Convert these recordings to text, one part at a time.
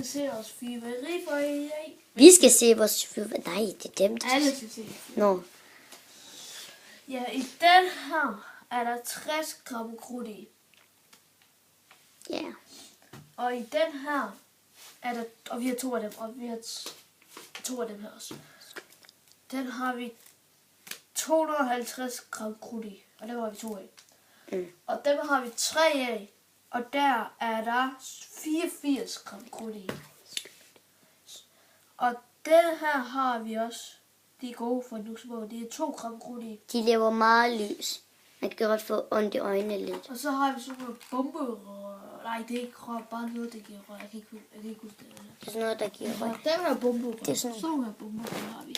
skal se vores fyrværkeri for i dag. Vi skal se vores fyrværkeri. Nej, det er dem, der Alle skal se. Nå. Ja, i den her er der 60 gram krudt i. Ja. Og i den her er der, og vi har 2 af dem, og vi har 2 af dem her også. Den har vi 250 gram krudt i, og dem har vi 2 af. Og dem har vi 3 af, og der er der 84 gram krudt i. Og den her har vi også, de er gode for nu små, det er 2 gram krudt i. De laver meget lys. Man kan godt få ondt i øjnene lidt. Og så har vi sådan noget bombe, nej, det er ikke rør, bare noget, der giver rør. Jeg kan ikke huske det. Det er sådan noget, der giver røg. Den her bombe, Det er sådan nogle her bombe, har vi.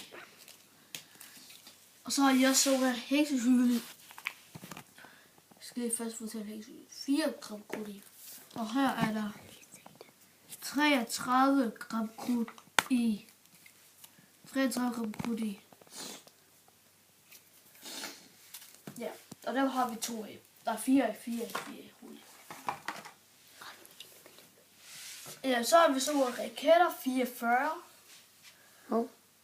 Og så har jeg også sådan her heksehyld. Skal jeg først fortælle heksehyld. 4 gram krudt i. Og her er der 33 gram krudt i. 33 gram krudt i. Ja, og dem har vi 2 af. Der er 4 af. Ja, så har vi så nogle raketter, 44.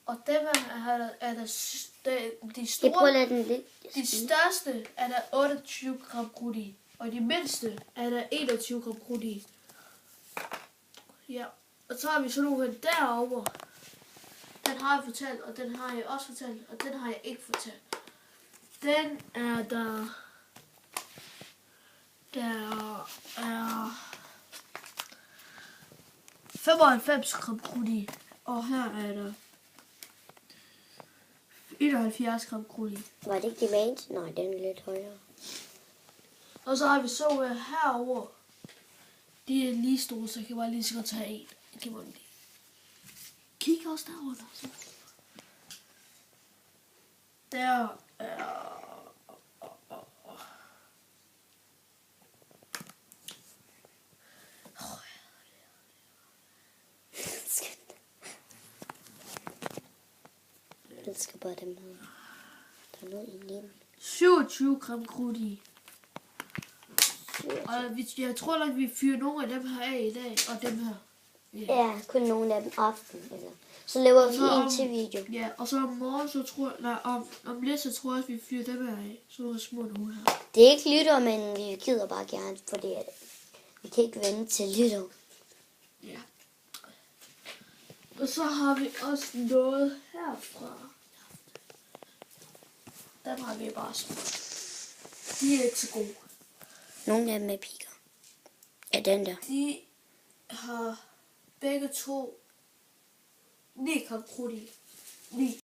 Og dem er der de store. Jeg prøver at lade den lidt. De største er der 28 gram krudt i. Og de mindste er der 21 gram krudt i. Ja, og så har vi så nogle derovre. Den har jeg fortalt, og den har jeg også fortalt, og den har jeg ikke fortalt. Den er der er 95 gram krudt i, og her er der 71 gram krudt i. Var det ikke de vant? Nej, den er lidt højere. Og så har vi så herover. De er lige store, så jeg kan bare lige så godt tage en. Jeg kan bare lige kigge også derovre. Så. Der er Jeg skal bare dem her. Der er noget i den. 27 gram krudt i. Og jeg tror nok, vi fyrer nogle af dem her af i dag, og dem her. Ja, kun nogle af dem aften. Eller. Så laver vi en til video. Ja, og så om morgen, så tror jeg, om lidt, så tror jeg også, vi fyrer dem her af. Så er små nogle her. Det er ikke lytter, men vi gider bare gerne, fordi vi kan ikke vente til lytter. Ja. Og så har vi også noget herfra. Dem har vi bare små. De er ikke så gode. Nogle af dem er piker. Ja, den der. De har begge to 9 gram krudt i. 9.